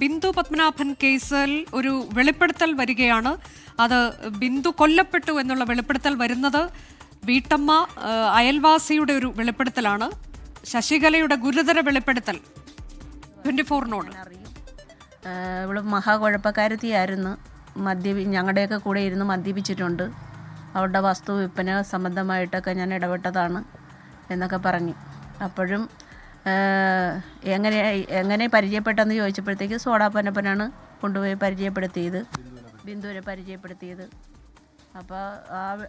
ബിന്ദു പത്മനാഭൻ കേസിൽ ഒരു വെളിപ്പെടുത്തൽ വരികയാണ്. അത് ബിന്ദു കൊല്ലപ്പെട്ടു എന്നുള്ള വെളിപ്പെടുത്തൽ വരുന്നത് വീട്ടമ്മ അയൽവാസിയുടെ ഒരു വെളിപ്പെടുത്തലാണ്. ശശികലയുടെ ഗുരുതര വെളിപ്പെടുത്തൽ 24-നോട്. ഇവള് മഹാകുഴപ്പക്കാരത്തിയായിരുന്നു. ഞങ്ങളുടെയൊക്കെ കൂടെ ഇരുന്ന് മദ്യപിച്ചിട്ടുണ്ട്. അവളുടെ വസ്തു വിൽപ്പന സംബന്ധമായിട്ടൊക്കെ ഞാൻ ഇടപെട്ടതാണ് എന്നൊക്കെ പറഞ്ഞു. അപ്പോഴും എങ്ങനെ പരിചയപ്പെട്ടെന്ന് ചോദിച്ചപ്പോഴത്തേക്ക് സോഡാപ്പനപ്പനാണ് കൊണ്ടുപോയി പരിചയപ്പെടുത്തിയത്, ബിന്ദുവിനെ പരിചയപ്പെടുത്തിയത്. അപ്പോൾ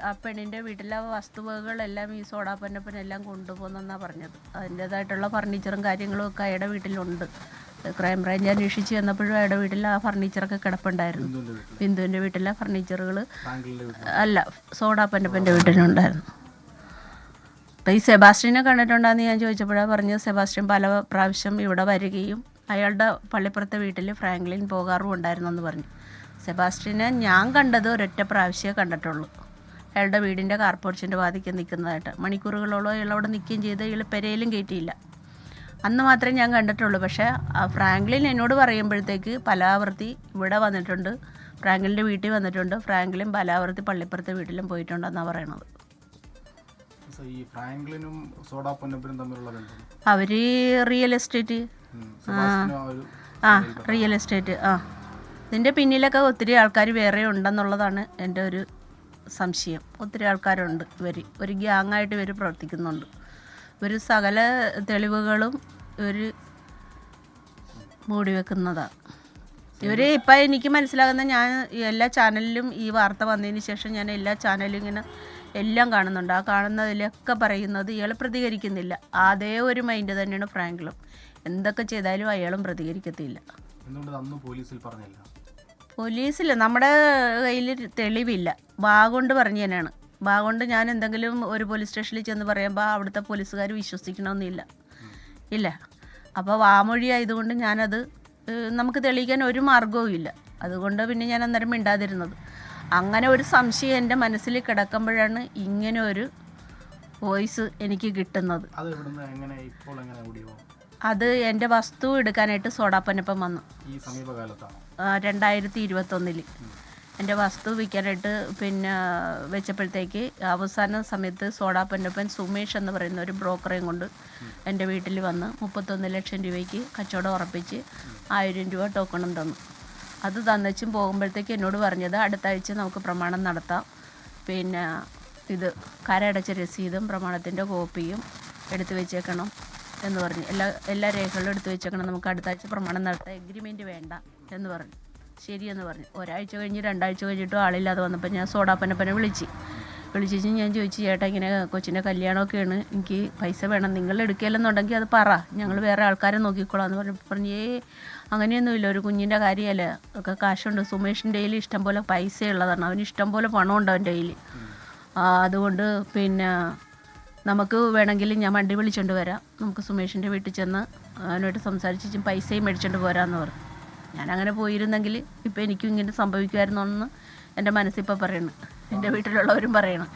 ആ പെണ്ണിൻ്റെ വീട്ടിലെ വസ്തുവകകളെല്ലാം ഈ സോഡാപ്പനപ്പനെല്ലാം കൊണ്ടുപോകുന്നെന്നാണ് പറഞ്ഞത്. അതിൻ്റേതായിട്ടുള്ള ഫർണിച്ചറും കാര്യങ്ങളും ഒക്കെ അയാളുടെ വീട്ടിലുണ്ട്. ക്രൈംബ്രാഞ്ച് അന്വേഷിച്ച് വന്നപ്പോഴും അയാളുടെ വീട്ടിൽ ആ ഫർണിച്ചറൊക്കെ കിടപ്പുണ്ടായിരുന്നു. ബിന്ദുവിൻ്റെ വീട്ടിലെ ഫർണിച്ചറുകൾ അല്ല, സോഡാപ്പനപ്പൻ്റെ വീട്ടിലുണ്ടായിരുന്നു. ഈ സെബാസ്റ്റ്യനെ കണ്ടിട്ടുണ്ടെന്ന് ഞാൻ ചോദിച്ചപ്പോഴാണ് പറഞ്ഞത് സെബാസ്റ്റ്യൻ പല പ്രാവശ്യം ഇവിടെ വരികയും അയാളുടെ പള്ളിപ്പുറത്തെ വീട്ടിൽ ഫ്രാങ്ക്ലിൻ പോകാറും ഉണ്ടായിരുന്നെന്ന് പറഞ്ഞു. സെബാസ്റ്റ്യനെ ഞാൻ കണ്ടത് ഒരൊറ്റ പ്രാവശ്യമേ കണ്ടിട്ടുള്ളൂ. അയാളുടെ വീടിൻ്റെ കാർപോർച്ചിൻ്റെ വാതിക്ക് നിൽക്കുന്നതായിട്ട് മണിക്കൂറുകളോളം അയാൾ അവിടെ നിൽക്കുകയും ചെയ്ത് അയാൾ പെരയിലും കയറ്റിയില്ല. അന്ന് മാത്രമേ ഞാൻ കണ്ടിട്ടുള്ളൂ. പക്ഷേ ഫ്രാങ്ക്ലിൻ എന്നോട് പറയുമ്പോഴത്തേക്ക് പലാവർത്തി ഇവിടെ വന്നിട്ടുണ്ട്, ഫ്രാങ്ക്ലിൻ്റെ വീട്ടിൽ വന്നിട്ടുണ്ട്, ഫ്രാങ്ക്ലിൻ പലാവർത്തി പള്ളിപ്പുറത്തെ വീട്ടിലും പോയിട്ടുണ്ടെന്നാണ് പറയണത്. അവര് റിയൽ എസ്റ്റേറ്റ് റിയൽ എസ്റ്റേറ്റ് ഇതിൻ്റെ പിന്നിലൊക്കെ ഒത്തിരി ആൾക്കാർ വേറെ ഉണ്ടെന്നുള്ളതാണ് എൻ്റെ ഒരു സംശയം. ഒത്തിരി ആൾക്കാരുണ്ട്. ഒരു ഗ്യാങ്ങായിട്ട് ഇവർ പ്രവർത്തിക്കുന്നുണ്ട്. ഇവർ സകല തെളിവുകളും ഇവർ മൂടി വെക്കുന്നതാണ്. ഇവർ ഇപ്പം എനിക്ക് മനസ്സിലാകുന്ന, ഞാൻ എല്ലാ ചാനലിലും ഈ വാർത്ത വന്നതിന് ശേഷം ഞാൻ എല്ലാ ചാനലും ഇങ്ങനെ എല്ലാം കാണുന്നുണ്ട്. ആ കാണുന്നതിലൊക്കെ പറയുന്നത് ഇയാൾ പ്രതികരിക്കുന്നില്ല. അതേ ഒരു മൈൻഡ് തന്നെയാണ് ഫ്രാങ്ക്ലും. എന്തൊക്കെ ചെയ്താലും അയാളും പ്രതികരിക്കത്തില്ല. പോലീസിൽ നമ്മുടെ കയ്യിൽ തെളിവില്ല. ബാഗുകൊണ്ട് പറഞ്ഞു തന്നെയാണ്. ബാഗുകൊണ്ട് ഞാൻ എന്തെങ്കിലും ഒരു പോലീസ് സ്റ്റേഷനിൽ ചെന്ന് പറയുമ്പോൾ അവിടുത്തെ പോലീസുകാർ വിശ്വസിക്കണമെന്നില്ല. ഇല്ല. അപ്പോൾ വാമൊഴി ആയതുകൊണ്ട് ഞാനത് നമുക്ക് തെളിയിക്കാൻ ഒരു മാർഗവും ഇല്ല. അതുകൊണ്ട് പിന്നെ ഞാൻ അന്നേരം മിണ്ടാതിരുന്നത്. അങ്ങനെ ഒരു സംശയം എൻ്റെ മനസ്സിൽ കിടക്കുമ്പോഴാണ് ഇങ്ങനെ ഒരു വോയിസ് എനിക്ക് കിട്ടുന്നത്. അത് എൻ്റെ വസ്തു എടുക്കാനായിട്ട് സോഡാപ്പനപ്പം വന്നു 2021 എൻ്റെ വസ്തു വിൽക്കാനായിട്ട് പിന്നെ വെച്ചപ്പോഴത്തേക്ക് അവസാന സമയത്ത് സോഡാപ്പനപ്പൻ സുമേഷ് എന്ന് പറയുന്ന ഒരു ബ്രോക്കറേയും കൊണ്ട് എൻ്റെ വീട്ടിൽ വന്ന് 31 ലക്ഷം രൂപയ്ക്ക് കച്ചവടം ഉറപ്പിച്ച് 1000 രൂപ ടോക്കണും തന്നു. അത് തന്നച്ചും പോകുമ്പോഴത്തേക്ക് എന്നോട് പറഞ്ഞത് അടുത്ത ആഴ്ച നമുക്ക് പ്രമാണം നടത്താം, പിന്നെ ഇത് കരയടച്ച രസീതും പ്രമാണത്തിൻ്റെ കോപ്പിയും എടുത്തു വെച്ചേക്കണം എന്ന് പറഞ്ഞു. എല്ലാ രേഖകളും എടുത്തു വെച്ചേക്കണം, നമുക്ക് അടുത്ത ആഴ്ച പ്രമാണം നടത്താം, എഗ്രിമെൻറ്റ് വേണ്ട എന്ന് പറഞ്ഞു. ശരിയെന്ന് പറഞ്ഞു. ഒരാഴ്ച കഴിഞ്ഞ് 2 ആഴ്ച കഴിഞ്ഞിട്ടും ആളില്ലാതെ വന്നപ്പോൾ ഞാൻ സോഡാപ്പനപ്പനെ വിളിച്ച് ഞാൻ ചോദിച്ചു, ചേട്ടാ ഇങ്ങനെ കൊച്ചിൻ്റെ കല്യാണമൊക്കെയാണ്, എനിക്ക് പൈസ വേണം, നിങ്ങൾ എടുക്കില്ലെന്നുണ്ടെങ്കിൽ അത് പറ, ഞങ്ങൾ വേറെ ആൾക്കാരെ നോക്കിക്കോളാം എന്ന് പറഞ്ഞു. അങ്ങനെയൊന്നുമില്ല, ഒരു കുഞ്ഞിൻ്റെ കാര്യമല്ലേ, ഒക്കെ കാശുണ്ട്. സുമേഷിൻ്റെ കയ്യിൽ ഇഷ്ടംപോലെ പൈസ ഉള്ളതാണ്, അവന് ഇഷ്ടംപോലെ പണമുണ്ട് അവൻ്റെ കയ്യിൽ. അതുകൊണ്ട് പിന്നെ നമുക്ക് വേണമെങ്കിൽ ഞാൻ വണ്ടി വിളിച്ചുകൊണ്ട് വരാം, നമുക്ക് സുമേഷിൻ്റെ വീട്ടിൽ ചെന്ന് അവനോട്ട് സംസാരിച്ച് പൈസയും മേടിച്ചുകൊണ്ട് പോരാമെന്ന് പറഞ്ഞു. ഞാനങ്ങനെ പോയിരുന്നെങ്കിൽ ഇപ്പം എനിക്കും ഇങ്ങനെ സംഭവിക്കുമായിരുന്നു എന്ന് എൻ്റെ മനസ്സിപ്പോൾ പറയണം, എൻ്റെ വീട്ടിലുള്ളവരും പറയണം.